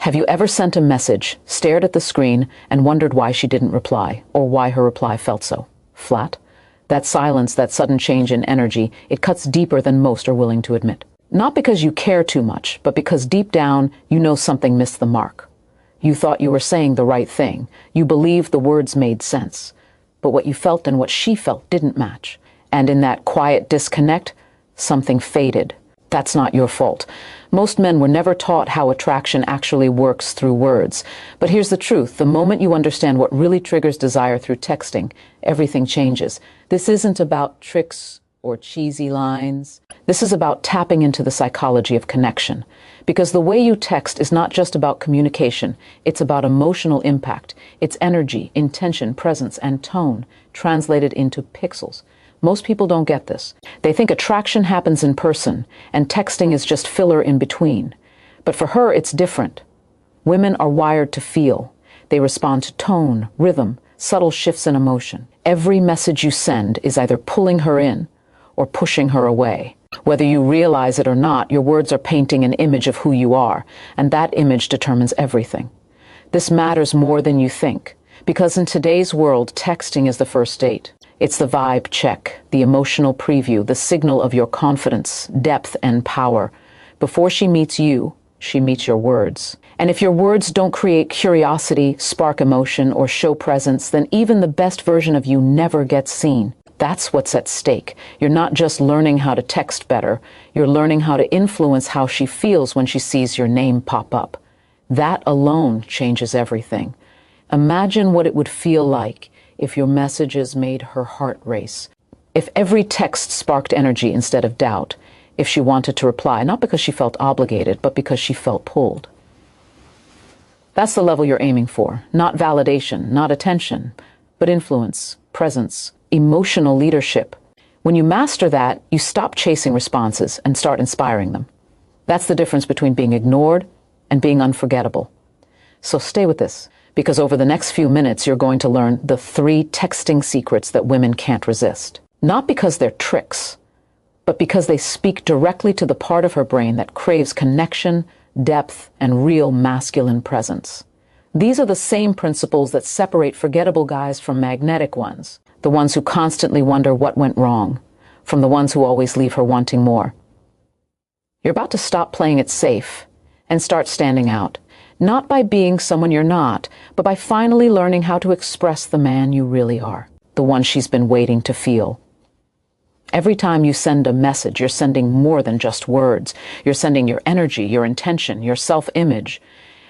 Have you ever sent a message, stared at the screen, and wondered why she didn't reply, or why her reply felt so flat? That silence, that sudden change in energy, it cuts deeper than most are willing to admit. Not because you care too much, but because deep down you know something missed the mark. You thought you were saying the right thing. You believed the words made sense. But what you felt and what she felt didn't match. And in that quiet disconnect, something faded. That's not your fault. Most men were never taught how attraction actually works through words. But here's the truth. The moment you understand what really triggers desire through texting, everything changes. This isn't about tricks or cheesy lines. This is about tapping into the psychology of connection. Because the way you text is not just about communication. It's about emotional impact. It's energy, intention, presence, and tone translated into pixels. Most people don't get this. They think attraction happens in person, and texting is just filler in between. But for her, it's different. Women are wired to feel. They respond to tone, rhythm, subtle shifts in emotion. Every message you send is either pulling her in or pushing her away. Whether you realize it or not, your words are painting an image of who you are, and that image determines everything. This matters more than you think, because in today's world, texting is the first date. It's the vibe check, the emotional preview, the signal of your confidence, depth, and power. Before she meets you, she meets your words. And if your words don't create curiosity, spark emotion, or show presence, then even the best version of you never gets seen. That's what's at stake. You're not just learning how to text better, you're learning how to influence how she feels when she sees your name pop up. That alone changes everything. Imagine what it would feel like if your messages made her heart race. If every text sparked energy instead of doubt. If she wanted to reply, not because she felt obligated, but because she felt pulled. That's the level you're aiming for. Not validation, not attention, but influence, presence, emotional leadership. When you master that, you stop chasing responses and start inspiring them. That's the difference between being ignored and being unforgettable. So stay with this. Because over the next few minutes, you're going to learn the 3 texting secrets that women can't resist. Not because they're tricks, but because they speak directly to the part of her brain that craves connection, depth, and real masculine presence. These are the same principles that separate forgettable guys from magnetic ones, the ones who constantly wonder what went wrong, from the ones who always leave her wanting more. You're about to stop playing it safe and start standing out. Not by being someone you're not, but by finally learning how to express the man you really are, the one she's been waiting to feel. Every time you send a message, you're sending more than just words. You're sending your energy, your intention, your self-image.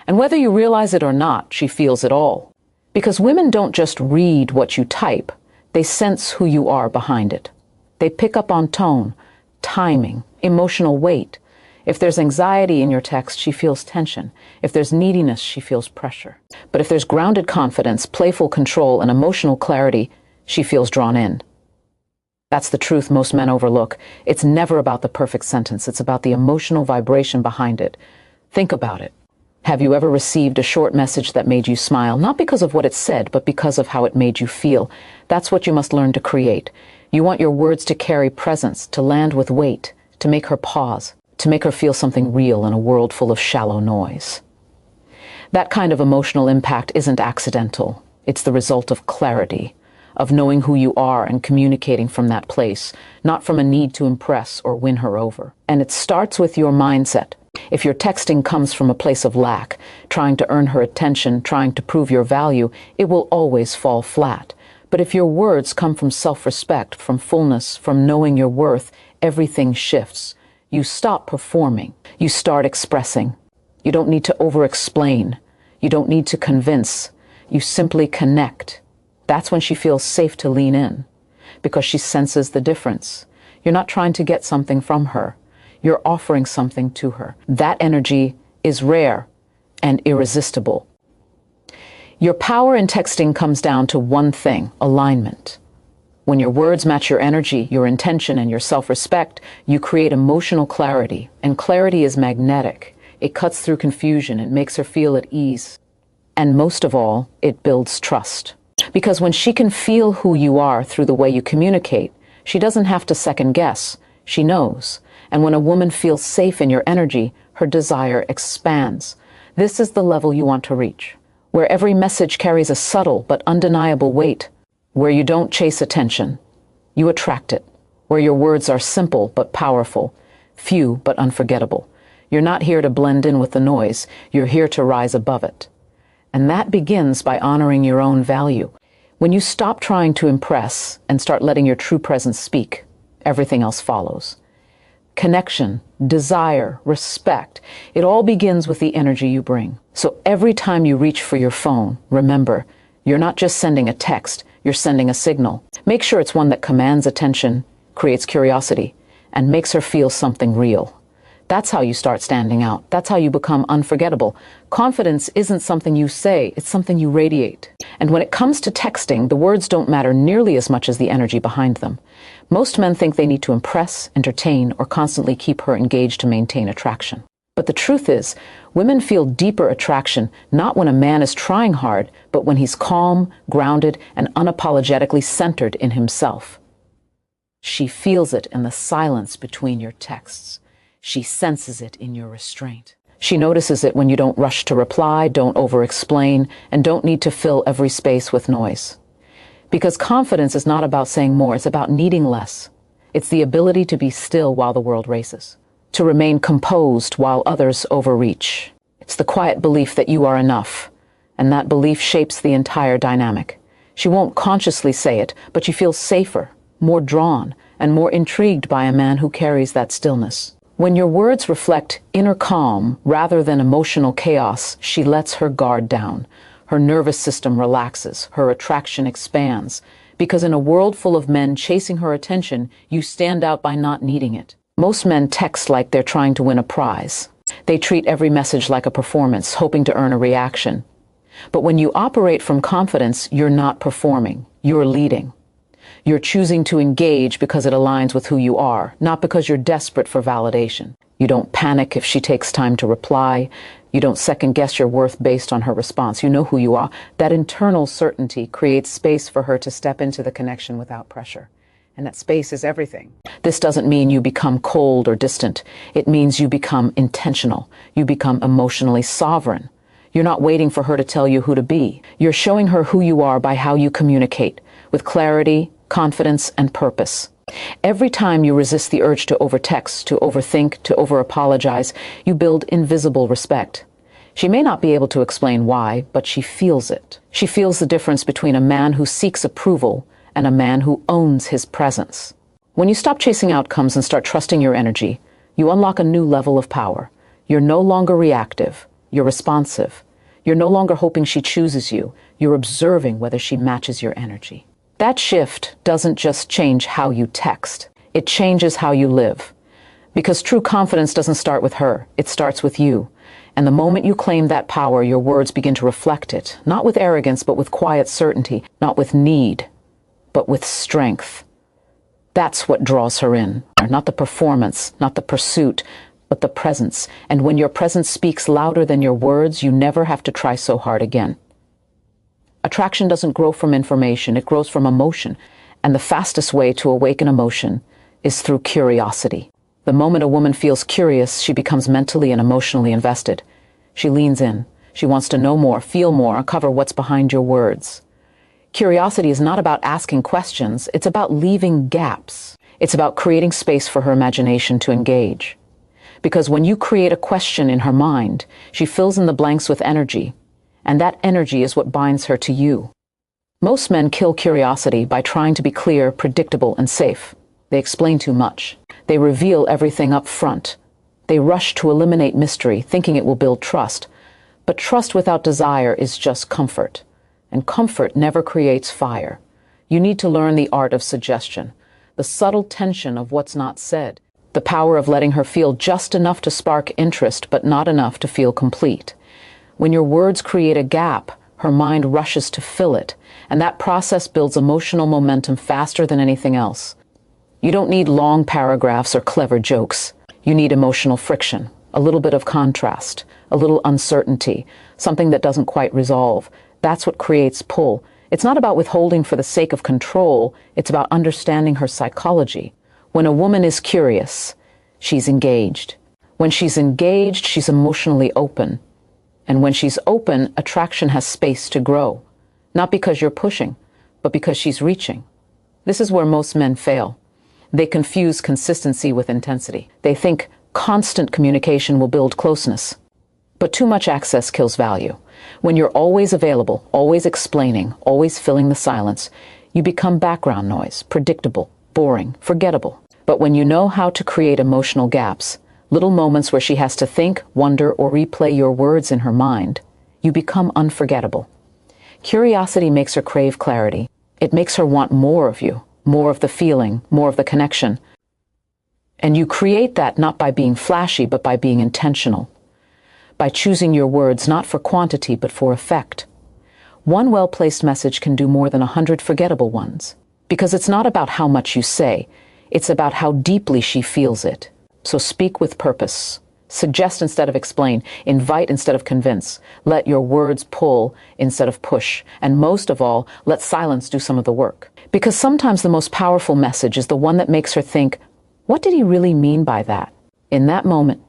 And whether you realize it or not, she feels it all. Because women don't just read what you type, they sense who you are behind it. They pick up on tone, timing, emotional weight. If there's anxiety in your text, she feels tension. If there's neediness, she feels pressure. But if there's grounded confidence, playful control, and emotional clarity, she feels drawn in. That's the truth most men overlook. It's never about the perfect sentence. It's about the emotional vibration behind it. Think about it. Have you ever received a short message that made you smile, not because of what it said, but because of how it made you feel? That's what you must learn to create. You want your words to carry presence, to land with weight, to make her pause, to make her feel something real in a world full of shallow noise. That kind of emotional impact isn't accidental. It's the result of clarity, of knowing who you are and communicating from that place, not from a need to impress or win her over. And it starts with your mindset. If your texting comes from a place of lack, trying to earn her attention, trying to prove your value, it will always fall flat. But if your words come from self-respect, from fullness, from knowing your worth, everything shifts. You stop performing. You start expressing. You don't need to over-explain. You don't need to convince. You simply connect. That's when she feels safe to lean in, because she senses the difference. You're not trying to get something from her. You're offering something to her. That energy is rare and irresistible. Your power in texting comes down to one thing: alignment. When your words match your energy, your intention, and your self-respect, you create emotional clarity. And clarity is magnetic. It cuts through confusion. It makes her feel at ease. And most of all, it builds trust. Because when she can feel who you are through the way you communicate, she doesn't have to second guess. She knows. And when a woman feels safe in your energy, her desire expands. This is the level you want to reach, where every message carries a subtle but undeniable weight, where you don't chase attention, you attract it, where your words are simple but powerful, few but unforgettable. You're not here to blend in with the noise, you're here to rise above it. And that begins by honoring your own value. When you stop trying to impress and start letting your true presence speak, everything else follows. Connection, desire, respect, it all begins with the energy you bring. So every time you reach for your phone, remember, you're not just sending a text, you're sending a signal. Make sure it's one that commands attention, creates curiosity, and makes her feel something real. That's how you start standing out. That's how you become unforgettable. Confidence isn't something you say, it's something you radiate. And when it comes to texting, the words don't matter nearly as much as the energy behind them. Most men think they need to impress, entertain, or constantly keep her engaged to maintain attraction. But the truth is, women feel deeper attraction not when a man is trying hard, but when he's calm, grounded, and unapologetically centered in himself. She feels it in the silence between your texts. She senses it in your restraint. She notices it when you don't rush to reply, don't over-explain, and don't need to fill every space with noise. Because confidence is not about saying more, it's about needing less. It's the ability to be still while the world races, to remain composed while others overreach. It's the quiet belief that you are enough, and that belief shapes the entire dynamic. She won't consciously say it, but you feel safer, more drawn, and more intrigued by a man who carries that stillness. When your words reflect inner calm rather than emotional chaos, she lets her guard down. Her nervous system relaxes, her attraction expands, because in a world full of men chasing her attention, you stand out by not needing it. Most men text like they're trying to win a prize. They treat every message like a performance, hoping to earn a reaction. But when you operate from confidence, you're not performing, you're leading. You're choosing to engage because it aligns with who you are, not because you're desperate for validation. You don't panic if she takes time to reply. You don't second-guess your worth based on her response. You know who you are. That internal certainty creates space for her to step into the connection without pressure. And that space is everything. This doesn't mean you become cold or distant. It means you become intentional. You become emotionally sovereign. You're not waiting for her to tell you who to be. You're showing her who you are by how you communicate, with clarity, confidence, and purpose. Every time you resist the urge to overtext, to overthink, to over-apologize, you build invisible respect. She may not be able to explain why, but she feels it. She feels the difference between a man who seeks approval and a man who owns his presence. When you stop chasing outcomes and start trusting your energy, you unlock a new level of power. You're no longer reactive. You're responsive. You're no longer hoping she chooses you. You're observing whether she matches your energy. That shift doesn't just change how you text. It changes how you live. Because true confidence doesn't start with her. It starts with you. And the moment you claim that power, your words begin to reflect it. Not with arrogance, but with quiet certainty. Not with need, but with strength. That's what draws her in. Not the performance, not the pursuit, but the presence. And when your presence speaks louder than your words, you never have to try so hard again. Attraction doesn't grow from information, it grows from emotion. And the fastest way to awaken emotion is through curiosity. The moment a woman feels curious, she becomes mentally and emotionally invested. She leans in. She wants to know more, feel more, uncover what's behind your words. Curiosity is not about asking questions, it's about leaving gaps. It's about creating space for her imagination to engage. Because when you create a question in her mind, she fills in the blanks with energy. And that energy is what binds her to you. Most men kill curiosity by trying to be clear, predictable, and safe. They explain too much. They reveal everything up front. They rush to eliminate mystery, thinking it will build trust. But trust without desire is just comfort. And comfort never creates fire. You need to learn the art of suggestion, the subtle tension of what's not said, the power of letting her feel just enough to spark interest, but not enough to feel complete. When your words create a gap, her mind rushes to fill it, and that process builds emotional momentum faster than anything else. You don't need long paragraphs or clever jokes. You need emotional friction, a little bit of contrast, a little uncertainty, something that doesn't quite resolve. That's what creates pull. It's not about withholding for the sake of control, it's about understanding her psychology. When a woman is curious, she's engaged. When she's engaged, she's emotionally open. And when she's open, attraction has space to grow. Not because you're pushing, but because she's reaching. This is where most men fail. They confuse consistency with intensity. They think constant communication will build closeness. But too much access kills value. When you're always available, always explaining, always filling the silence, you become background noise, predictable, boring, forgettable. But when you know how to create emotional gaps, little moments where she has to think, wonder, or replay your words in her mind, you become unforgettable. Curiosity makes her crave clarity. It makes her want more of you, more of the feeling, more of the connection. And you create that not by being flashy, but by being intentional. By choosing your words not for quantity, but for effect. One well-placed message can do more than 100 forgettable ones. Because it's not about how much you say, it's about how deeply she feels it. So speak with purpose. Suggest instead of explain. Invite instead of convince. Let your words pull instead of push. And most of all, let silence do some of the work. Because sometimes the most powerful message is the one that makes her think, what did he really mean by that? In that moment,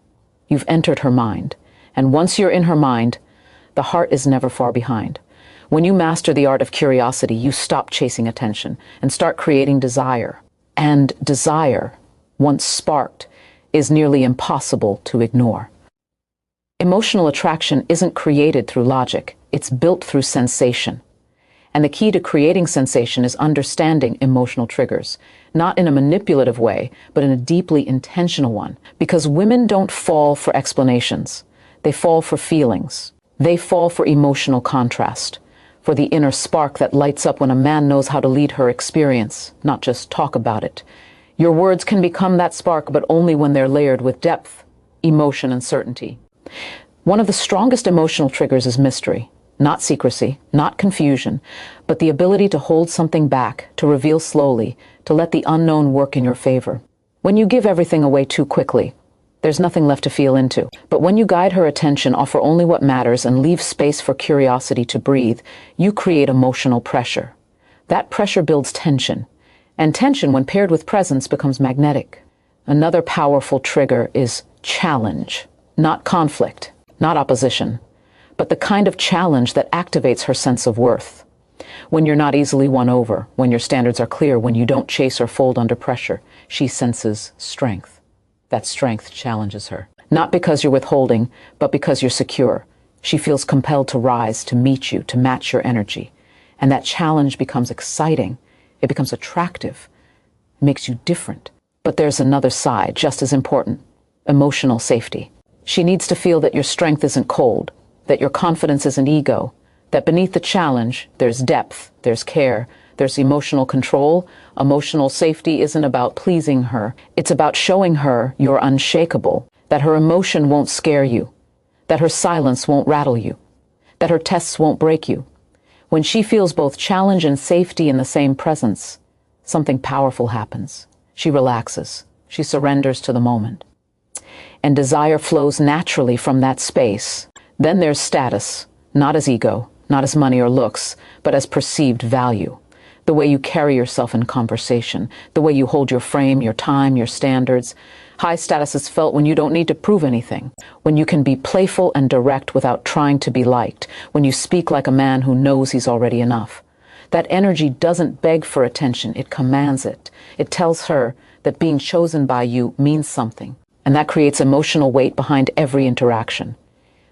you've entered her mind. And once you're in her mind, the heart is never far behind. When you master the art of curiosity, you stop chasing attention and start creating desire. And desire, once sparked, is nearly impossible to ignore. Emotional attraction isn't created through logic, it's built through sensation. And the key to creating sensation is understanding emotional triggers, not in a manipulative way, but in a deeply intentional one. Because women don't fall for explanations. They fall for feelings. They fall for emotional contrast, for the inner spark that lights up when a man knows how to lead her experience, not just talk about it. Your words can become that spark, but only when they're layered with depth, emotion, and certainty. One of the strongest emotional triggers is mystery, not secrecy, not confusion, but the ability to hold something back, to reveal slowly, to let the unknown work in your favor. When you give everything away too quickly, there's nothing left to feel into. But when you guide her attention, offer only what matters, and leave space for curiosity to breathe, you create emotional pressure. That pressure builds tension. And tension, when paired with presence, becomes magnetic. Another powerful trigger is challenge. Not conflict, not opposition, but the kind of challenge that activates her sense of worth. When you're not easily won over, when your standards are clear, when you don't chase or fold under pressure, she senses strength. That strength challenges her. Not because you're withholding, but because you're secure. She feels compelled to rise, to meet you, to match your energy. And that challenge becomes exciting. It becomes attractive. It makes you different. But there's another side, just as important. Emotional safety. She needs to feel that your strength isn't cold, that your confidence isn't ego, that beneath the challenge, there's depth, there's care, there's emotional control. Emotional safety isn't about pleasing her. It's about showing her you're unshakable, that her emotion won't scare you, that her silence won't rattle you, that her tests won't break you. When she feels both challenge and safety in the same presence, something powerful happens. She relaxes. She surrenders to the moment. And desire flows naturally from that space. Then there's status, not as ego, not as money or looks, but as perceived value. The way you carry yourself in conversation, the way you hold your frame, your time, your standards. High status is felt when you don't need to prove anything, when you can be playful and direct without trying to be liked, when you speak like a man who knows he's already enough. That energy doesn't beg for attention, it commands it. It tells her that being chosen by you means something, and that creates emotional weight behind every interaction.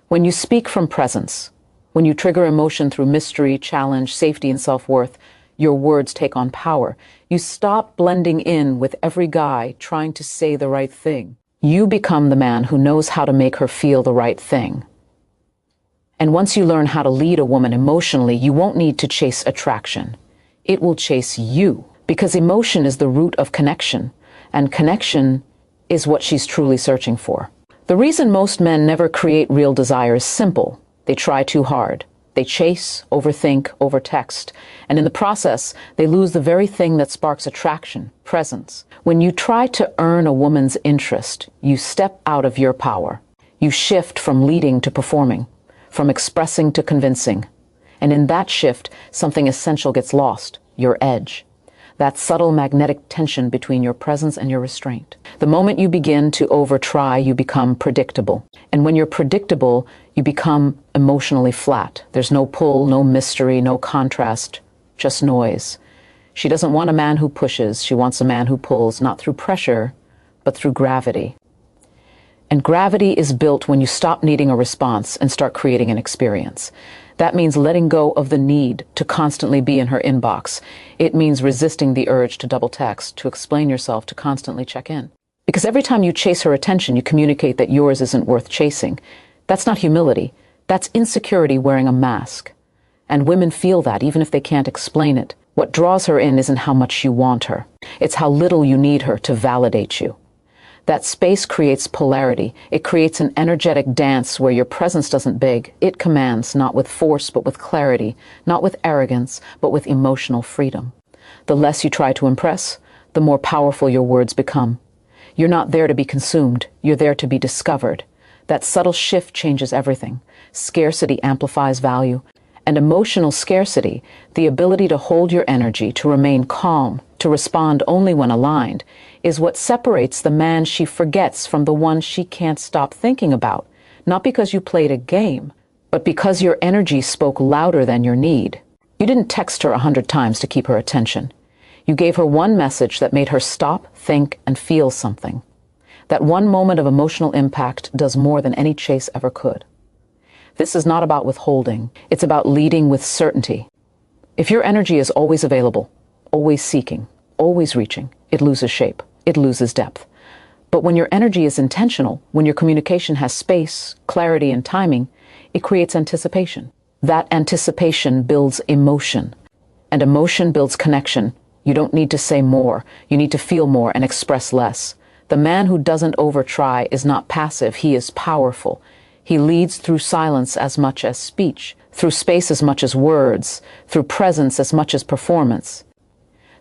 When you speak from presence, when you trigger emotion through mystery, challenge, safety, and self-worth, your words take on power. You stop blending in with every guy trying to say the right thing. You become the man who knows how to make her feel the right thing. And once you learn how to lead a woman emotionally, you won't need to chase attraction. It will chase you, because emotion is the root of connection, and connection is what she's truly searching for. The reason most men never create real desire is simple. They try too hard. They chase, overthink, overtext, and in the process, they lose the very thing that sparks attraction, presence. When you try to earn a woman's interest, you step out of your power. You shift from leading to performing, from expressing to convincing. And in that shift, something essential gets lost, your edge. That subtle magnetic tension between your presence and your restraint. The moment you begin to over-try, you become predictable. And when you're predictable, you become emotionally flat. There's no pull, no mystery, no contrast, just noise. She doesn't want a man who pushes. She wants a man who pulls, not through pressure, but through gravity. And gravity is built when you stop needing a response and start creating an experience. That means letting go of the need to constantly be in her inbox. It means resisting the urge to double text, to explain yourself, to constantly check in. Because every time you chase her attention, you communicate that yours isn't worth chasing. That's not humility. That's insecurity wearing a mask. And women feel that, even if they can't explain it. What draws her in isn't how much you want her. It's how little you need her to validate you. That space creates polarity. It creates an energetic dance where your presence doesn't beg. It commands, not with force, but with clarity, not with arrogance, but with emotional freedom. The less you try to impress, the more powerful your words become. You're not there to be consumed. You're there to be discovered. That subtle shift changes everything. Scarcity amplifies value. And emotional scarcity, the ability to hold your energy, to remain calm, to respond only when aligned, is what separates the man she forgets from the one she can't stop thinking about. Not because you played a game, but because your energy spoke louder than your need. You didn't text her 100 times to keep her attention. You gave her one message that made her stop, think, and feel something. That one moment of emotional impact does more than any chase ever could. This is not about withholding. It's about leading with certainty. If your energy is always available, always seeking, always reaching, it loses shape. It loses depth. But when your energy is intentional, when your communication has space, clarity, and timing, it creates anticipation. That anticipation builds emotion. And emotion builds connection. You don't need to say more. You need to feel more and express less. The man who doesn't overtry is not passive. He is powerful. He leads through silence as much as speech, through space as much as words, through presence as much as performance.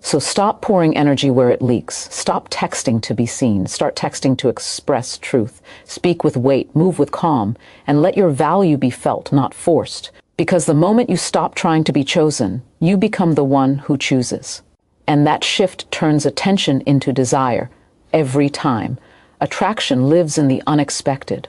So stop pouring energy where it leaks. Stop texting to be seen. Start texting to express truth. Speak with weight, move with calm, and let your value be felt, not forced. Because the moment you stop trying to be chosen, you become the one who chooses. And that shift turns attention into desire every time. Attraction lives in the unexpected.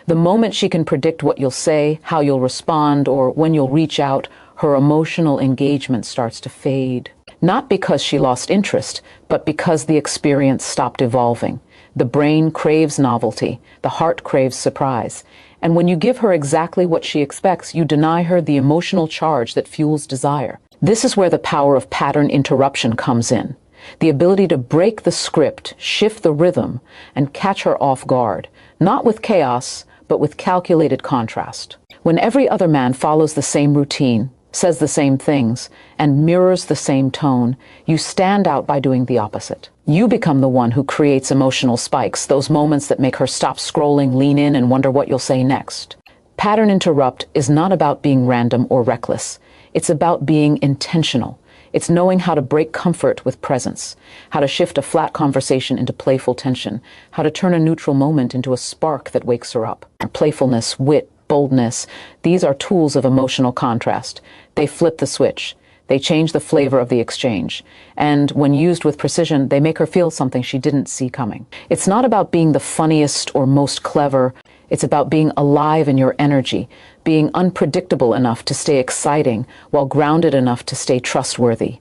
The moment she can predict what you'll say, how you'll respond, or when you'll reach out, her emotional engagement starts to fade. Not because she lost interest, but because the experience stopped evolving. The brain craves novelty. The heart craves surprise. And when you give her exactly what she expects, you deny her the emotional charge that fuels desire. This is where the power of pattern interruption comes in. The ability to break the script, shift the rhythm, and catch her off guard. Not with chaos, but with calculated contrast. When every other man follows the same routine, says the same things, and mirrors the same tone, you stand out by doing the opposite. You become the one who creates emotional spikes, those moments that make her stop scrolling, lean in, and wonder what you'll say next. Pattern interrupt is not about being random or reckless. It's about being intentional. It's knowing how to break comfort with presence, how to shift a flat conversation into playful tension, how to turn a neutral moment into a spark that wakes her up. Playfulness, wit, boldness, these are tools of emotional contrast. They flip the switch. They change the flavor of the exchange. And when used with precision, they make her feel something she didn't see coming. It's not about being the funniest or most clever. It's about being alive in your energy, being unpredictable enough to stay exciting while grounded enough to stay trustworthy.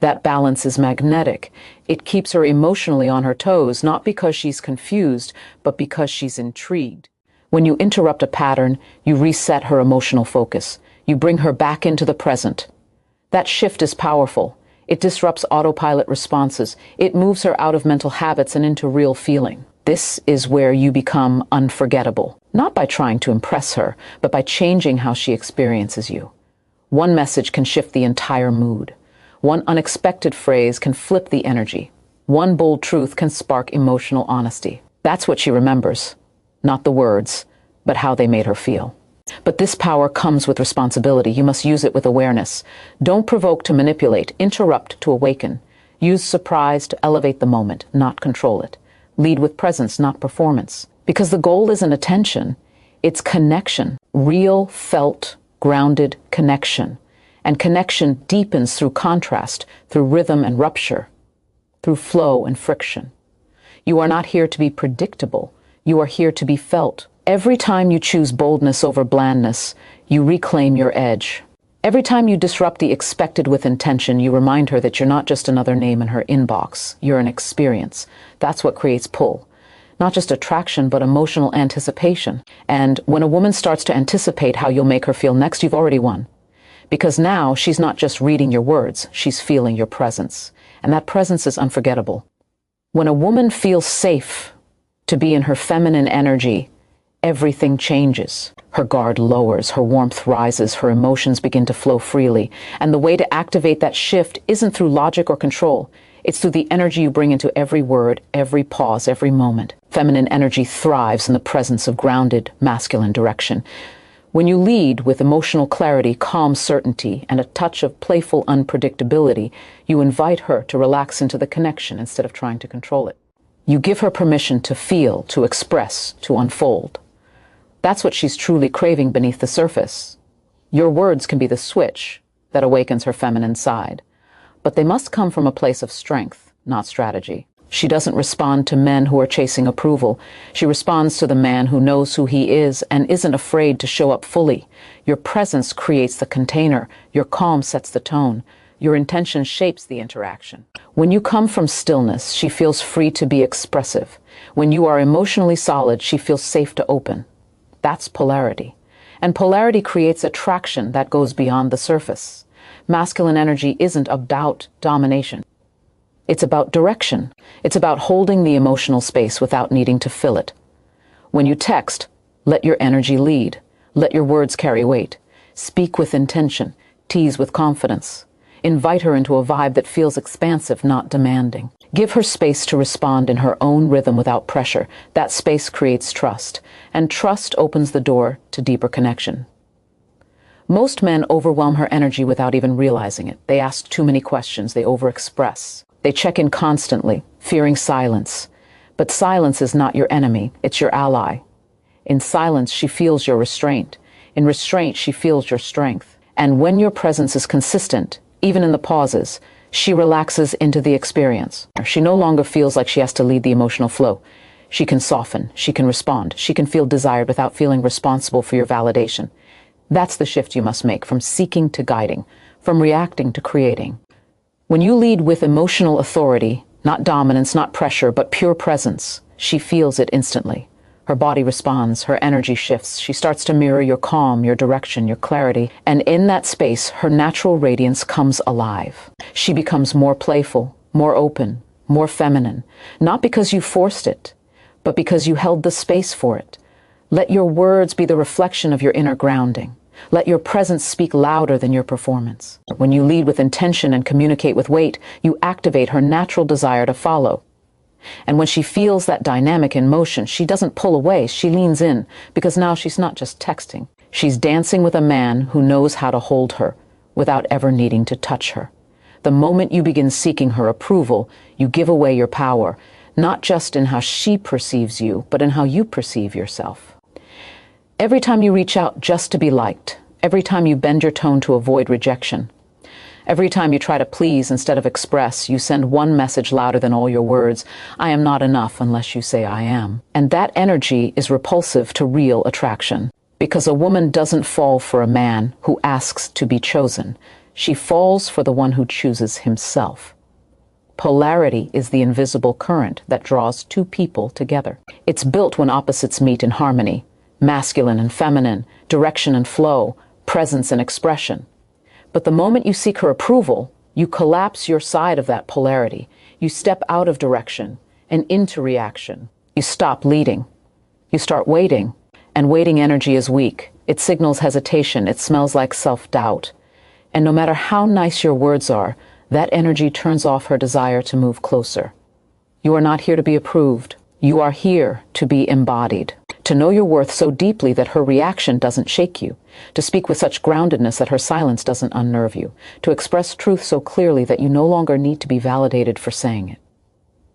That balance is magnetic. It keeps her emotionally on her toes, not because she's confused, but because she's intrigued. When you interrupt a pattern, you reset her emotional focus. You bring her back into the present. That shift is powerful. It disrupts autopilot responses. It moves her out of mental habits and into real feeling. This is where you become unforgettable, not by trying to impress her, but by changing how she experiences you. One message can shift the entire mood. One unexpected phrase can flip the energy. One bold truth can spark emotional honesty. That's what she remembers. Not the words, but how they made her feel. But this power comes with responsibility. You must use it with awareness. Don't provoke to manipulate, interrupt to awaken. Use surprise to elevate the moment, not control it. Lead with presence, not performance. Because the goal isn't attention, it's connection. Real, felt, grounded connection. And connection deepens through contrast, through rhythm and rupture, through flow and friction. You are not here to be predictable. You are here to be felt, Every time you choose boldness over blandness, you reclaim your edge. Every time you disrupt the expected with intention, you remind her that you're not just another name in her inbox. You're an experience. That's what creates pull. Not just attraction, but emotional anticipation. And when a woman starts to anticipate how you'll make her feel next, you've already won. Because now she's not just reading your words, she's feeling your presence. And that presence is unforgettable. When a woman feels safe to be in her feminine energy, everything changes. Her guard lowers, her warmth rises, her emotions begin to flow freely. And the way to activate that shift isn't through logic or control. It's through the energy you bring into every word, every pause, every moment. Feminine energy thrives in the presence of grounded, masculine direction. When you lead with emotional clarity, calm certainty, and a touch of playful unpredictability, you invite her to relax into the connection instead of trying to control it. You give her permission to feel, to express, to unfold. That's what she's truly craving beneath the surface. Your words can be the switch that awakens her feminine side, but they must come from a place of strength, not strategy. She doesn't respond to men who are chasing approval. She responds to the man who knows who he is and isn't afraid to show up fully. Your presence creates the container. Your calm sets the tone. Your intention shapes the interaction. When you come from stillness, she feels free to be expressive. When you are emotionally solid, she feels safe to open. That's polarity. And polarity creates attraction that goes beyond the surface. Masculine energy isn't about domination. It's about direction. It's about holding the emotional space without needing to fill it. When you text, let your energy lead. Let your words carry weight. Speak with intention. Tease with confidence. Invite her into a vibe that feels expansive, not demanding. Give her space to respond in her own rhythm without pressure. That space creates trust, and trust opens the door to deeper connection. Most men overwhelm her energy without even realizing it. They ask too many questions. They overexpress. They check in constantly, fearing silence. But silence is not your enemy. It's your ally. In silence, she feels your restraint. In restraint, she feels your strength. And when your presence is consistent, even in the pauses, she relaxes into the experience. She no longer feels like she has to lead the emotional flow. She can soften. She can respond. She can feel desired without feeling responsible for your validation. That's the shift you must make, from seeking to guiding, from reacting to creating. When you lead with emotional authority, not dominance, not pressure, but pure presence, she feels it instantly. Her body responds, her energy shifts. She starts to mirror your calm, your direction, your clarity. And in that space, her natural radiance comes alive. She becomes more playful, more open, more feminine. Not because you forced it, but because you held the space for it. Let your words be the reflection of your inner grounding. Let your presence speak louder than your performance. When you lead with intention and communicate with weight, you activate her natural desire to follow. And when she feels that dynamic in motion, she doesn't pull away, she leans in, because now she's not just texting. She's dancing with a man who knows how to hold her without ever needing to touch her. The moment you begin seeking her approval, you give away your power, not just in how she perceives you, but in how you perceive yourself. Every time you reach out just to be liked, every time you bend your tone to avoid rejection, every time you try to please instead of express, you send one message louder than all your words: I am not enough unless you say I am. And that energy is repulsive to real attraction, because a woman doesn't fall for a man who asks to be chosen. She falls for the one who chooses himself. Polarity is the invisible current that draws two people together. It's built when opposites meet in harmony. Masculine and feminine, direction and flow, presence and expression. But the moment you seek her approval, you collapse your side of that polarity. You step out of direction and into reaction. You stop leading. You start waiting. And waiting energy is weak. It signals hesitation. It smells like self-doubt. And no matter how nice your words are, that energy turns off her desire to move closer. You are not here to be approved. You are here to be embodied. To know your worth so deeply that her reaction doesn't shake you. To speak with such groundedness that her silence doesn't unnerve you. To express truth so clearly that you no longer need to be validated for saying it.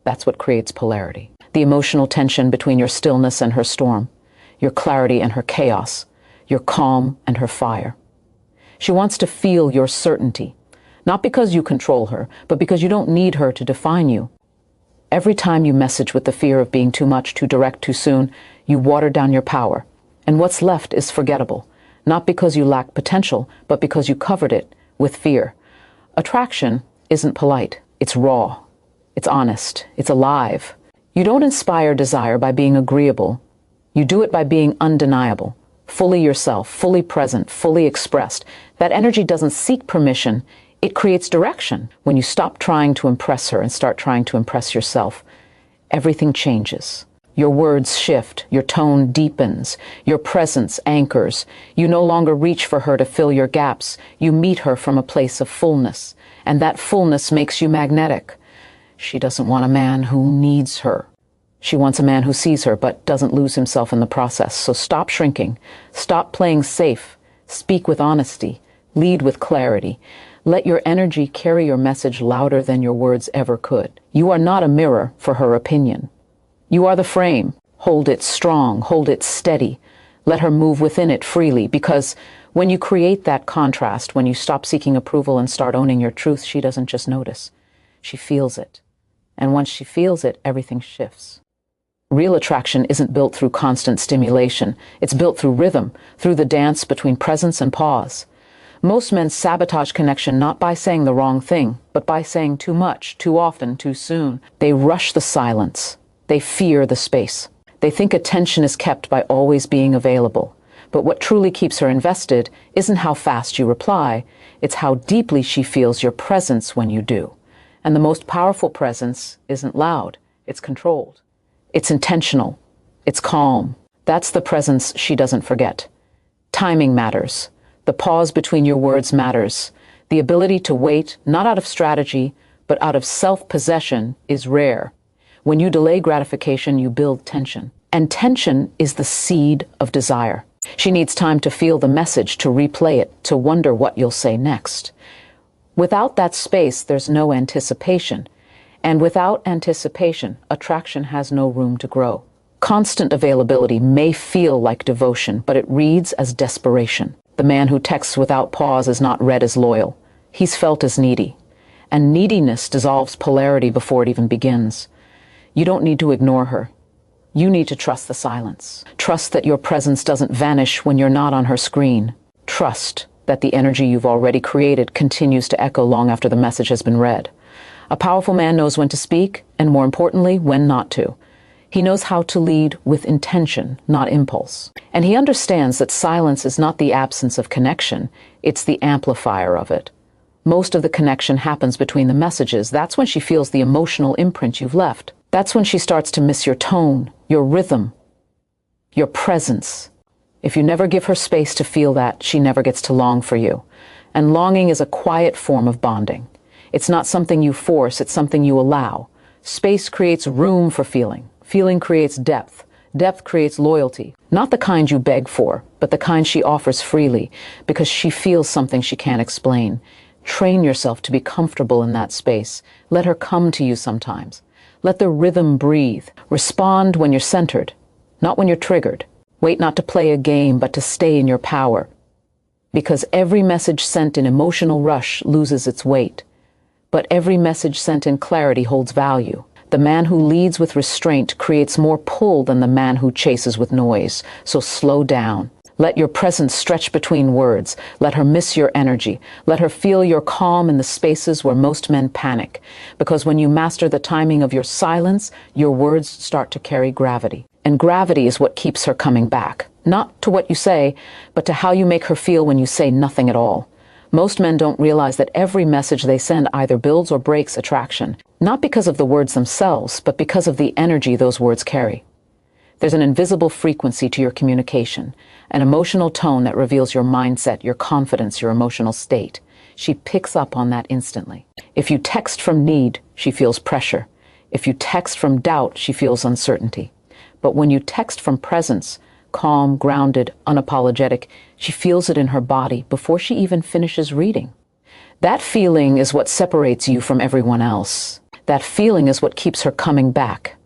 That's what creates polarity. The emotional tension between your stillness and her storm. Your clarity and her chaos. Your calm and her fire. She wants to feel your certainty. Not because you control her, but because you don't need her to define you. Every time you message with the fear of being too much, too direct, too soon, you water down your power. And what's left is forgettable, not because you lack potential, but because you covered it with fear. Attraction isn't polite. It's raw. It's honest. It's alive. You don't inspire desire by being agreeable. You do it by being undeniable, fully yourself, fully present, fully expressed. That energy doesn't seek permission. It creates direction. When you stop trying to impress her and start trying to impress yourself, everything changes. Your words shift, your tone deepens, your presence anchors. You no longer reach for her to fill your gaps. You meet her from a place of fullness, and that fullness makes you magnetic. She doesn't want a man who needs her. She wants a man who sees her but doesn't lose himself in the process. So stop shrinking. Stop playing safe. Speak with honesty. Lead with clarity. Let your energy carry your message louder than your words ever could. You are not a mirror for her opinion. You are the frame. Hold it strong. Hold it steady. Let her move within it freely, because when you create that contrast, when you stop seeking approval and start owning your truth, she doesn't just notice. She feels it. And once she feels it, everything shifts. Real attraction isn't built through constant stimulation. It's built through rhythm, through the dance between presence and pause. Most men sabotage connection not by saying the wrong thing, but by saying too much, too often, too soon. They rush the silence. They fear the space. They think attention is kept by always being available. But what truly keeps her invested isn't how fast you reply, it's how deeply she feels your presence when you do. And the most powerful presence isn't loud, it's controlled. It's intentional. It's calm. That's the presence she doesn't forget. Timing matters. The pause between your words matters. The ability to wait, not out of strategy, but out of self-possession, is rare. When you delay gratification, you build tension. And tension is the seed of desire. She needs time to feel the message, to replay it, to wonder what you'll say next. Without that space, there's no anticipation. And without anticipation, attraction has no room to grow. Constant availability may feel like devotion, but it reads as desperation. The man who texts without pause is not read as loyal. He's felt as needy. And neediness dissolves polarity before it even begins. You don't need to ignore her. You need to trust the silence. Trust that your presence doesn't vanish when you're not on her screen. Trust that the energy you've already created continues to echo long after the message has been read. A powerful man knows when to speak, and more importantly, when not to. He knows how to lead with intention, not impulse. And he understands that silence is not the absence of connection, it's the amplifier of it. Most of the connection happens between the messages. That's when she feels the emotional imprint you've left. That's when she starts to miss your tone, your rhythm, your presence. If you never give her space to feel that, she never gets to long for you. And longing is a quiet form of bonding. It's not something you force, it's something you allow. Space creates room for feeling. Feeling creates depth. Depth creates loyalty. Not the kind you beg for, but the kind she offers freely, because she feels something she can't explain. Train yourself to be comfortable in that space. Let her come to you sometimes. Let the rhythm breathe. Respond when you're centered, not when you're triggered. Wait not to play a game, but to stay in your power. Because every message sent in emotional rush loses its weight. But every message sent in clarity holds value. The man who leads with restraint creates more pull than the man who chases with noise. So slow down. Let your presence stretch between words. Let her miss your energy. Let her feel your calm in the spaces where most men panic. Because when you master the timing of your silence, your words start to carry gravity. And gravity is what keeps her coming back. Not to what you say, but to how you make her feel when you say nothing at all. Most men don't realize that every message they send either builds or breaks attraction. Not because of the words themselves, but because of the energy those words carry. There's an invisible frequency to your communication, an emotional tone that reveals your mindset, your confidence, your emotional state. She picks up on that instantly. If you text from need, she feels pressure. If you text from doubt, she feels uncertainty. But when you text from presence, calm, grounded, unapologetic, she feels it in her body before she even finishes reading. That feeling is what separates you from everyone else. That feeling is what keeps her coming back.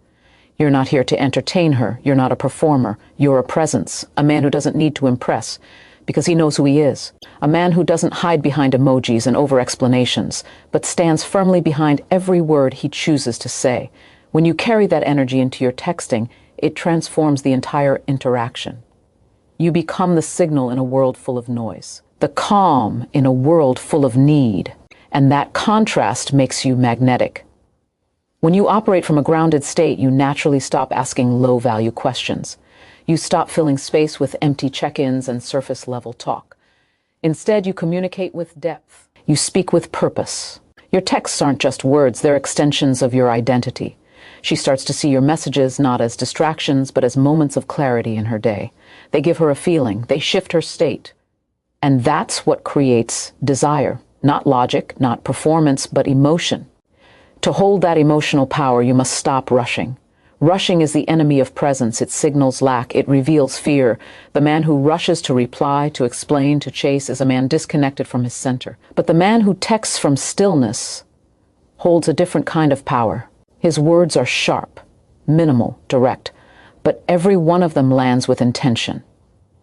You're not here to entertain her. You're not a performer. You're a presence, a man who doesn't need to impress because he knows who he is. A man who doesn't hide behind emojis and over-explanations, but stands firmly behind every word he chooses to say When you carry that energy into your texting, it transforms the entire interaction. You become the signal in a world full of noise, the calm in a world full of need, and that contrast makes you magnetic. When you operate from a grounded state, you naturally stop asking low-value questions. You stop filling space with empty check-ins and surface-level talk. Instead, you communicate with depth. You speak with purpose. Your texts aren't just words, they're extensions of your identity. She starts to see your messages not as distractions, but as moments of clarity in her day. They give her a feeling. They shift her state. And that's what creates desire. Not logic, not performance, but emotion. To hold that emotional power, you must stop rushing. Rushing is the enemy of presence. It signals lack. It reveals fear. The man who rushes to reply, to explain, to chase is a man disconnected from his center. But the man who texts from stillness holds a different kind of power. His words are sharp, minimal, direct, but every one of them lands with intention.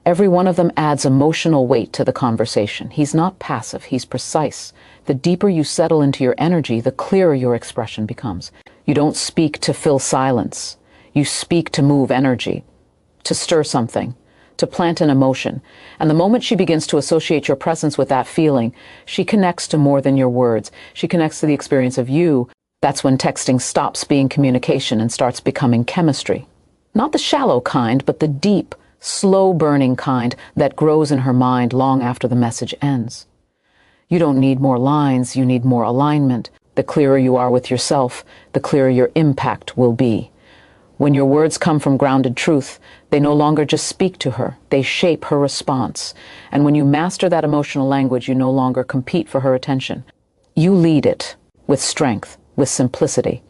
Every one of them adds emotional weight to the conversation. He's not passive, he's precise. The deeper you settle into your energy, the clearer your expression becomes. You don't speak to fill silence. You speak to move energy, to stir something, to plant an emotion. And the moment she begins to associate your presence with that feeling, she connects to more than your words. She connects to the experience of you. That's when texting stops being communication and starts becoming chemistry. Not the shallow kind, but the deep, slow-burning kind that grows in her mind long after the message ends. You don't need more lines, you need more alignment. The clearer you are with yourself, the clearer your impact will be. When your words come from grounded truth, they no longer just speak to her, they shape her response. And when you master that emotional language, you no longer compete for her attention. You lead it with strength, with simplicity,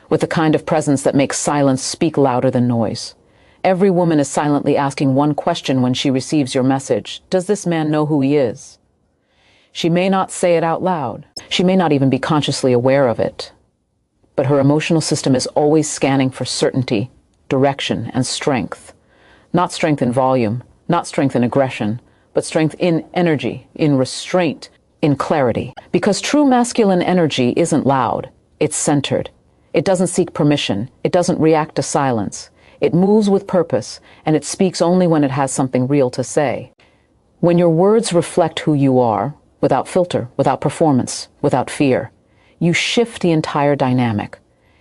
with the kind of presence that makes silence speak louder than noise. Every woman is silently asking one question when she receives your message. Does this man know who he is? She may not say it out loud. She may not even be consciously aware of it. But her emotional system is always scanning for certainty, direction, and strength. Not strength in volume, not strength in aggression, but strength in energy, in restraint, in clarity. Because true masculine energy isn't loud. It's centered. It doesn't seek permission. It doesn't react to silence. It moves with purpose, and it speaks only when it has something real to say. When your words reflect who you are, without filter, without performance, without fear, you shift the entire dynamic.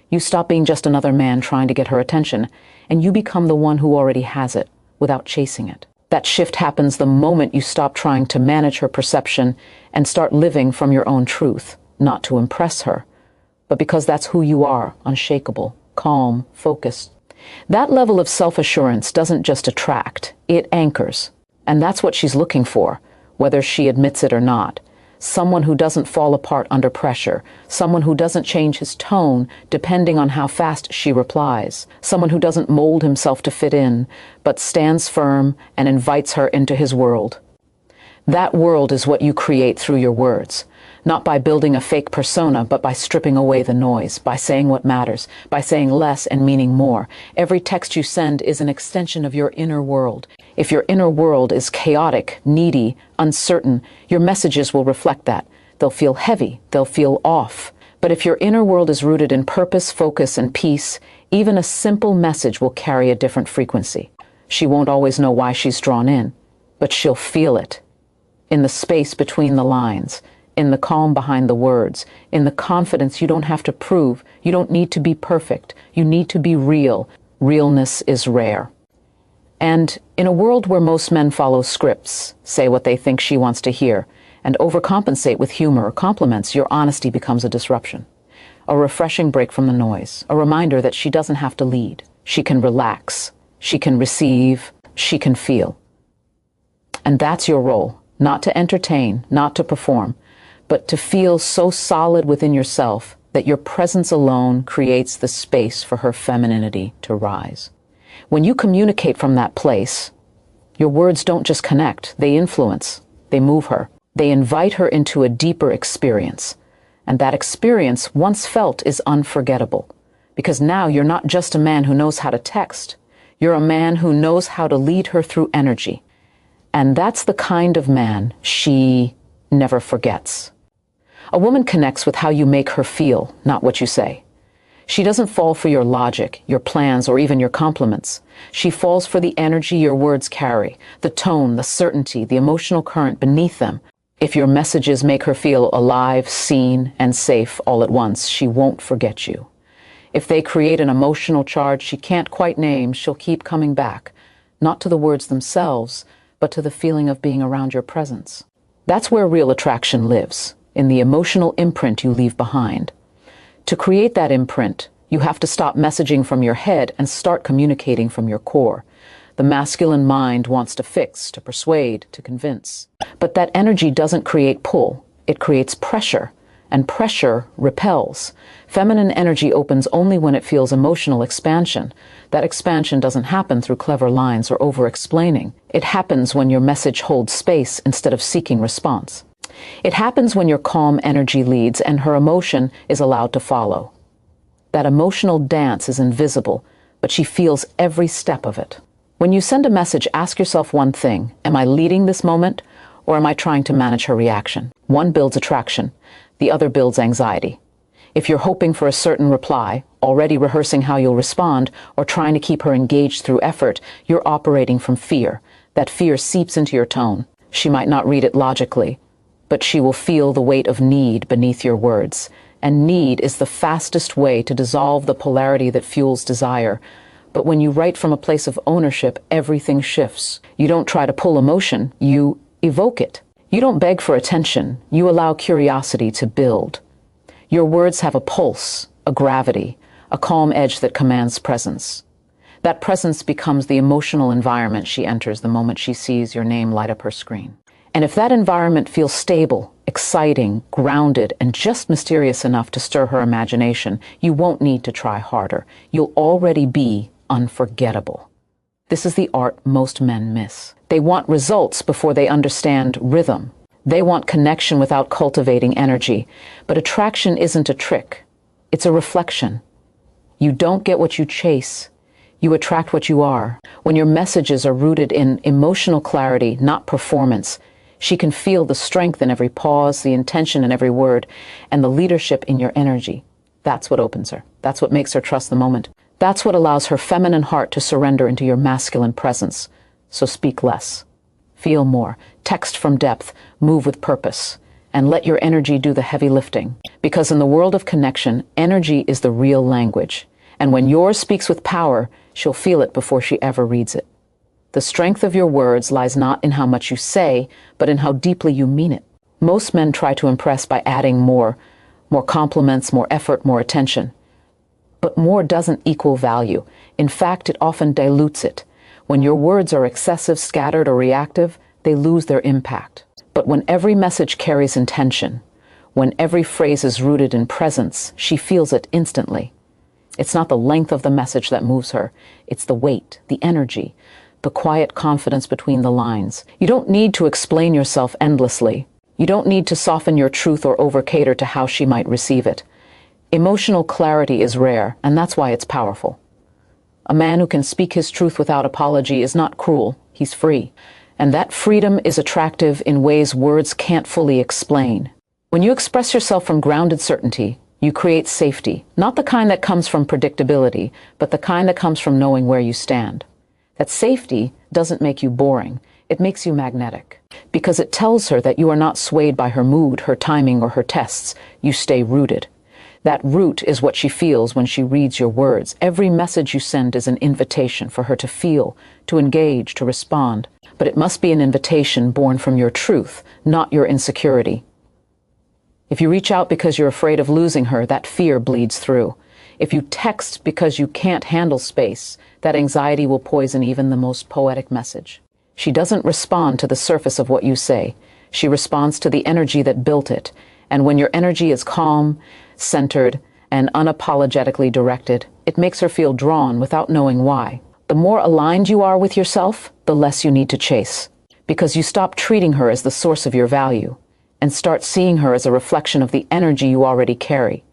You stop being just another man trying to get her attention, and you become the one who already has it, without chasing it. That shift happens the moment you stop trying to manage her perception and start living from your own truth, not to impress her, but because that's who you are, unshakable, calm, focused. That level of self-assurance doesn't just attract, it anchors. And that's what she's looking for, whether she admits it or not. Someone who doesn't fall apart under pressure. Someone who doesn't change his tone depending on how fast she replies. Someone who doesn't mold himself to fit in, but stands firm and invites her into his world. That world is what you create through your words. Not by building a fake persona, but by stripping away the noise, by saying what matters, by saying less and meaning more. Every text you send is an extension of your inner world. If your inner world is chaotic, needy, uncertain, your messages will reflect that. They'll feel heavy, they'll feel off. But if your inner world is rooted in purpose, focus, and peace, even a simple message will carry a different frequency. She won't always know why she's drawn in, but she'll feel it. In the space between the lines, in the calm behind the words, in the confidence you don't have to prove. You don't need to be perfect. You need to be real. Realness is rare. And in a world where most men follow scripts, say what they think she wants to hear, and overcompensate with humor or compliments, your honesty becomes a disruption. A refreshing break from the noise. A reminder that she doesn't have to lead. She can relax. She can receive. She can feel. And that's your role. Not to entertain, not to perform, but to feel so solid within yourself that your presence alone creates the space for her femininity to rise. When you communicate from that place, your words don't just connect, they influence, they move her, they invite her into a deeper experience. And that experience, once felt, is unforgettable. Because now you're not just a man who knows how to text, you're a man who knows how to lead her through energy. And that's the kind of man she never forgets. A woman connects with how you make her feel, not what you say. She doesn't fall for your logic, your plans, or even your compliments. She falls for the energy your words carry, the tone, the certainty, the emotional current beneath them. If your messages make her feel alive, seen, and safe all at once, she won't forget you. If they create an emotional charge she can't quite name, she'll keep coming back, not to the words themselves, but to the feeling of being around your presence. That's where real attraction lives, in the emotional imprint you leave behind. To create that imprint, you have to stop messaging from your head and start communicating from your core. The masculine mind wants to fix, to persuade, to convince. But that energy doesn't create pull, it creates pressure, and pressure repels. Feminine energy opens only when it feels emotional expansion. That expansion doesn't happen through clever lines or over-explaining. It happens when your message holds space instead of seeking response. It happens when your calm energy leads and her emotion is allowed to follow. That emotional dance is invisible, but she feels every step of it. When you send a message, ask yourself one thing: am I leading this moment, or am I trying to manage her reaction? One builds attraction, the other builds anxiety. If you're hoping for a certain reply, already rehearsing how you'll respond, or trying to keep her engaged through effort, you're operating from fear. That fear seeps into your tone. She might not read it logically, but she will feel the weight of need beneath your words. And need is the fastest way to dissolve the polarity that fuels desire. But when you write from a place of ownership, everything shifts. You don't try to pull emotion, you evoke it. You don't beg for attention, you allow curiosity to build. Your words have a pulse, a gravity, a calm edge that commands presence. That presence becomes the emotional environment she enters the moment she sees your name light up her screen. And if that environment feels stable, exciting, grounded, and just mysterious enough to stir her imagination, you won't need to try harder. You'll already be unforgettable. This is the art most men miss. They want results before they understand rhythm. They want connection without cultivating energy. But attraction isn't a trick. It's a reflection. You don't get what you chase. You attract what you are. When your messages are rooted in emotional clarity, not performance, she can feel the strength in every pause, the intention in every word, and the leadership in your energy. That's what opens her. That's what makes her trust the moment. That's what allows her feminine heart to surrender into your masculine presence. So speak less. Feel more. Text from depth. Move with purpose. And let your energy do the heavy lifting. Because in the world of connection, energy is the real language. And when yours speaks with power, she'll feel it before she ever reads it. The strength of your words lies not in how much you say, but in how deeply you mean it. Most men try to impress by adding more compliments, more effort, more attention. But more doesn't equal value. In fact, it often dilutes it. When your words are excessive, scattered, or reactive, they lose their impact. But when every message carries intention, when every phrase is rooted in presence, she feels it instantly. It's not the length of the message that moves her. It's the weight, the energy, the quiet confidence between the lines. You don't need to explain yourself endlessly. You don't need to soften your truth or over-cater to how she might receive it. Emotional clarity is rare, and that's why it's powerful. A man who can speak his truth without apology is not cruel, he's free. And that freedom is attractive in ways words can't fully explain. When you express yourself from grounded certainty, you create safety, not the kind that comes from predictability, but the kind that comes from knowing where you stand. That safety doesn't make you boring, it makes you magnetic. Because it tells her that you are not swayed by her mood, her timing, or her tests. You stay rooted. That root is what she feels when she reads your words. Every message you send is an invitation for her to feel, to engage, to respond. But it must be an invitation born from your truth, not your insecurity. If you reach out because you're afraid of losing her, that fear bleeds through. If you text because you can't handle space, that anxiety will poison even the most poetic message. She doesn't respond to the surface of what you say. She responds to the energy that built it. And when your energy is calm, centered, and unapologetically directed, it makes her feel drawn without knowing why. The more aligned you are with yourself, the less you need to chase. Because you stop treating her as the source of your value and start seeing her as a reflection of the energy you already carry.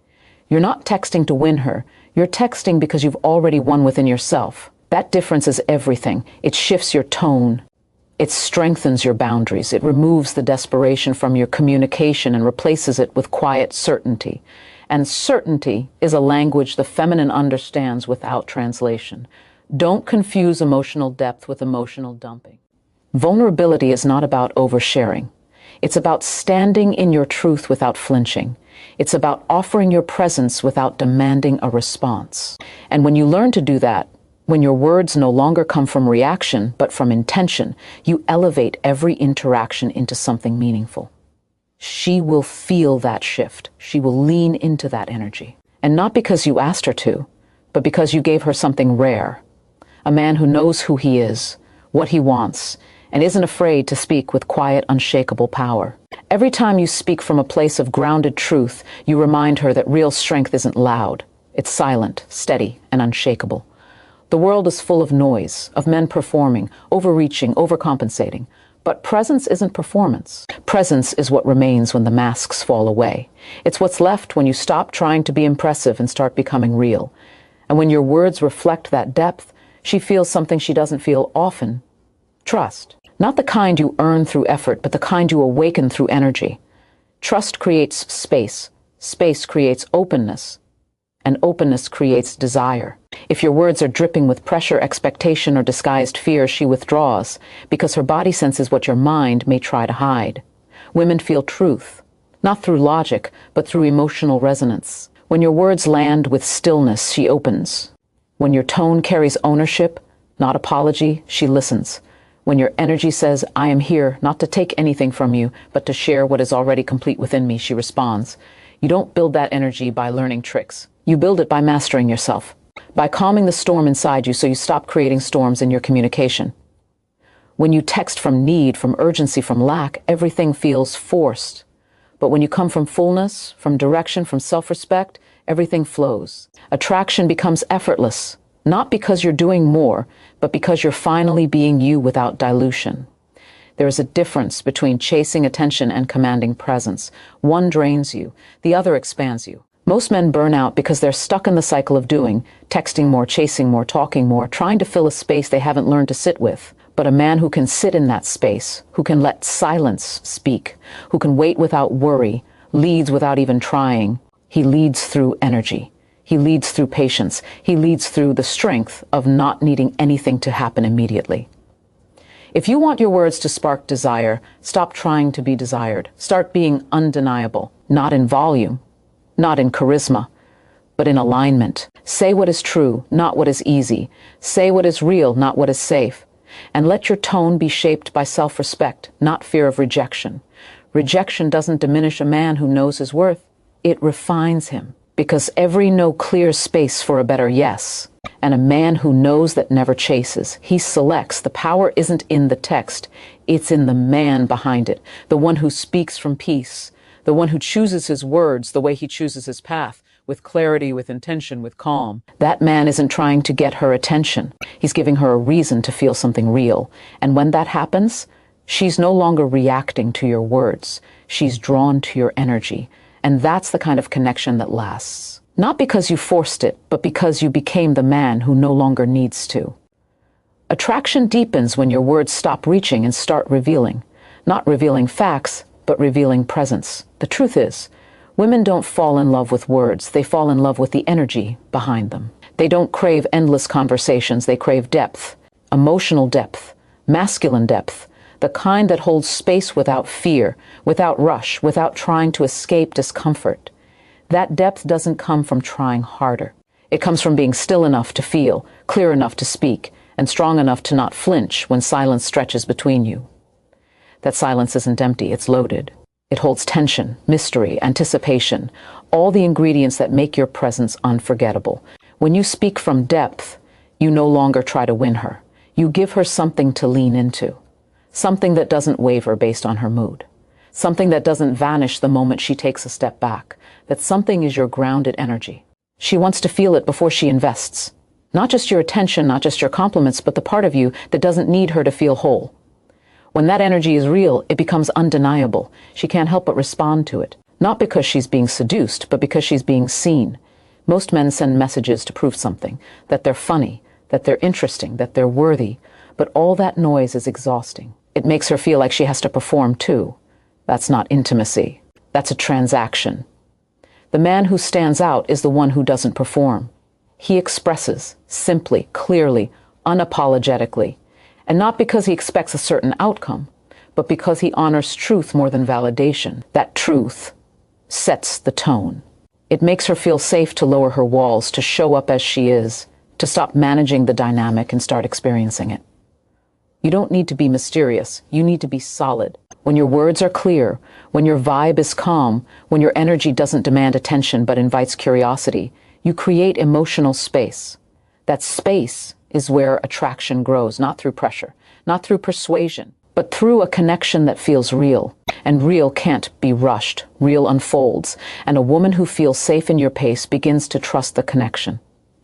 You're not texting to win her. You're texting because you've already won within yourself. That difference is everything. It shifts your tone. It strengthens your boundaries. It removes the desperation from your communication and replaces it with quiet certainty. And certainty is a language the feminine understands without translation. Don't confuse emotional depth with emotional dumping. Vulnerability is not about oversharing. It's about standing in your truth without flinching. It's about offering your presence without demanding a response. And when you learn to do that, when your words no longer come from reaction, but from intention, you elevate every interaction into something meaningful. She will feel that shift. She will lean into that energy. And not because you asked her to, but because you gave her something rare. A man who knows who he is, what he wants, and isn't afraid to speak with quiet, unshakable power. Every time you speak from a place of grounded truth, you remind her that real strength isn't loud. It's silent, steady, and unshakable. The world is full of noise, of men performing, overreaching, overcompensating. But presence isn't performance. Presence is what remains when the masks fall away. It's what's left when you stop trying to be impressive and start becoming real. And when your words reflect that depth, she feels something she doesn't feel often. Trust. Not the kind you earn through effort, but the kind you awaken through energy. Trust creates space. Space creates openness. And openness creates desire. If your words are dripping with pressure, expectation, or disguised fear, she withdraws, because her body senses what your mind may try to hide. Women feel truth, not through logic, but through emotional resonance. When your words land with stillness, she opens. When your tone carries ownership, not apology, she listens. When your energy says, I am here not to take anything from you, but to share what is already complete within me, she responds. You don't build that energy by learning tricks. You build it by mastering yourself, by calming the storm inside you so you stop creating storms in your communication. When you text from need, from urgency, from lack, everything feels forced. But when you come from fullness, from direction, from self-respect, everything flows. Attraction becomes effortless, not because you're doing more, but because you're finally being you without dilution. There is a difference between chasing attention and commanding presence. One drains you, the other expands you. Most men burn out because they're stuck in the cycle of doing, texting more, chasing more, talking more, trying to fill a space they haven't learned to sit with. But a man who can sit in that space, who can let silence speak, who can wait without worry, leads without even trying. He leads through energy. He leads through patience. He leads through the strength of not needing anything to happen immediately. If you want your words to spark desire, stop trying to be desired. Start being undeniable, not in volume, not in charisma, but in alignment. Say what is true, not what is easy. Say what is real, not what is safe. And let your tone be shaped by self-respect, not fear of rejection. Rejection doesn't diminish a man who knows his worth. It refines him, because every no clears space for a better yes. And a man who knows that never chases. He selects. The power isn't in the text. It's in the man behind it, the one who speaks from peace, the one who chooses his words the way he chooses his path, with clarity, with intention, with calm. That man isn't trying to get her attention. He's giving her a reason to feel something real. And when that happens, she's no longer reacting to your words. She's drawn to your energy. And that's the kind of connection that lasts. Not because you forced it, but because you became the man who no longer needs to. Attraction deepens when your words stop reaching and start revealing. Not revealing facts, but revealing presence. The truth is, women don't fall in love with words. They fall in love with the energy behind them. They don't crave endless conversations. They crave depth, emotional depth, masculine depth, the kind that holds space without fear, without rush, without trying to escape discomfort. That depth doesn't come from trying harder. It comes from being still enough to feel, clear enough to speak, and strong enough to not flinch when silence stretches between you. That silence isn't empty, it's loaded. It holds tension, mystery, anticipation, all the ingredients that make your presence unforgettable. When you speak from depth, you no longer try to win her. You give her something to lean into, something that doesn't waver based on her mood, something that doesn't vanish the moment she takes a step back. That something is your grounded energy. She wants to feel it before she invests. Not just your attention, not just your compliments, but the part of you that doesn't need her to feel whole. When that energy is real, it becomes undeniable. She can't help but respond to it. Not because she's being seduced, but because she's being seen. Most men send messages to prove something, that they're funny, that they're interesting, that they're worthy. But all that noise is exhausting. It makes her feel like she has to perform too. That's not intimacy. That's a transaction. The man who stands out is the one who doesn't perform. He expresses, simply, clearly, unapologetically, and not because he expects a certain outcome, but because he honors truth more than validation. That truth sets the tone. It makes her feel safe to lower her walls, to show up as she is, to stop managing the dynamic and start experiencing it. You don't need to be mysterious. You need to be solid. When your words are clear, when your vibe is calm, when your energy doesn't demand attention but invites curiosity, you create emotional space. That space is where attraction grows, not through pressure, not through persuasion, but through a connection that feels real. And real can't be rushed. Real unfolds. And a woman who feels safe in your pace begins to trust the connection.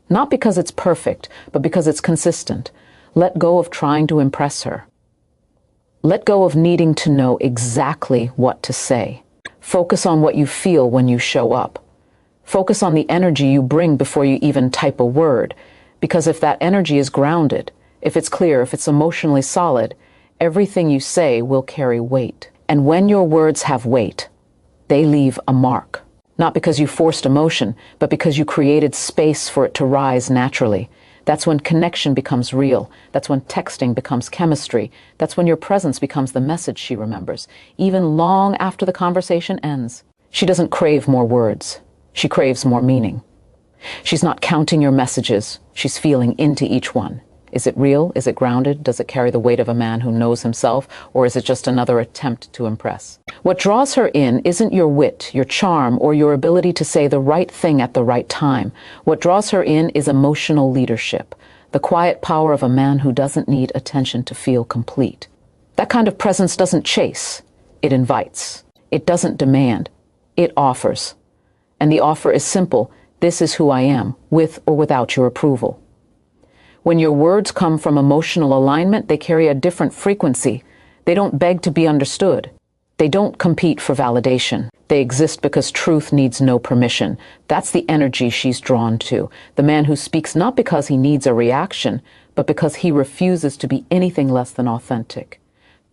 Not because it's perfect, but because it's consistent. Let go of trying to impress her. Let go of needing to know exactly what to say. Focus on what you feel when you show up. Focus on the energy you bring before you even type a word. Because if that energy is grounded, if it's clear, if it's emotionally solid, everything you say will carry weight. And when your words have weight, they leave a mark. Not because you forced emotion, but because you created space for it to rise naturally. That's when connection becomes real. That's when texting becomes chemistry. That's when your presence becomes the message she remembers, even long after the conversation ends. She doesn't crave more words. She craves more meaning. She's not counting your messages. She's feeling into each one. Is it real? Is it grounded? Does it carry the weight of a man who knows himself? Or is it just another attempt to impress? What draws her in isn't your wit, your charm, or your ability to say the right thing at the right time. What draws her in is emotional leadership, the quiet power of a man who doesn't need attention to feel complete. That kind of presence doesn't chase. It invites. It doesn't demand. It offers. And the offer is simple. This is who I am, with or without your approval. When your words come from emotional alignment, they carry a different frequency. They don't beg to be understood. They don't compete for validation. They exist because truth needs no permission. That's the energy she's drawn to. The man who speaks not because he needs a reaction, but because he refuses to be anything less than authentic.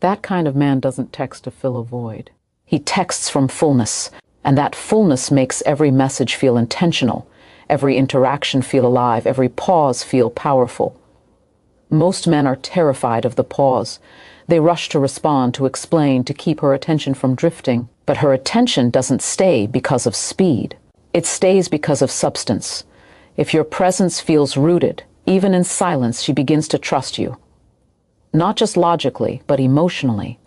That kind of man doesn't text to fill a void. He texts from fullness, and that fullness makes every message feel intentional. Every interaction feel alive, every pause feel powerful. Most men are terrified of the pause. They rush to respond, to explain, to keep her attention from drifting. But her attention doesn't stay because of speed. It stays because of substance. If your presence feels rooted, even in silence, she begins to trust you. Not just logically, but emotionally.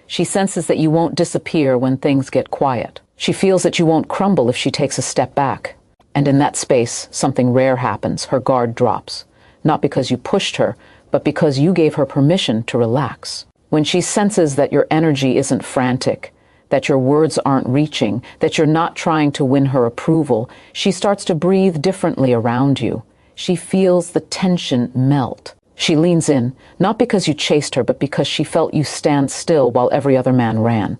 She senses that you won't disappear when things get quiet. She feels that you won't crumble if she takes a step back. And in that space, something rare happens. Her guard drops. Not because you pushed her, but because you gave her permission to relax. When she senses that your energy isn't frantic, that your words aren't reaching, that you're not trying to win her approval, she starts to breathe differently around you. She feels the tension melt. She leans in, not because you chased her, but because she felt you stand still while every other man ran.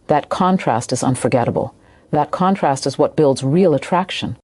That contrast is unforgettable. That contrast is what builds real attraction.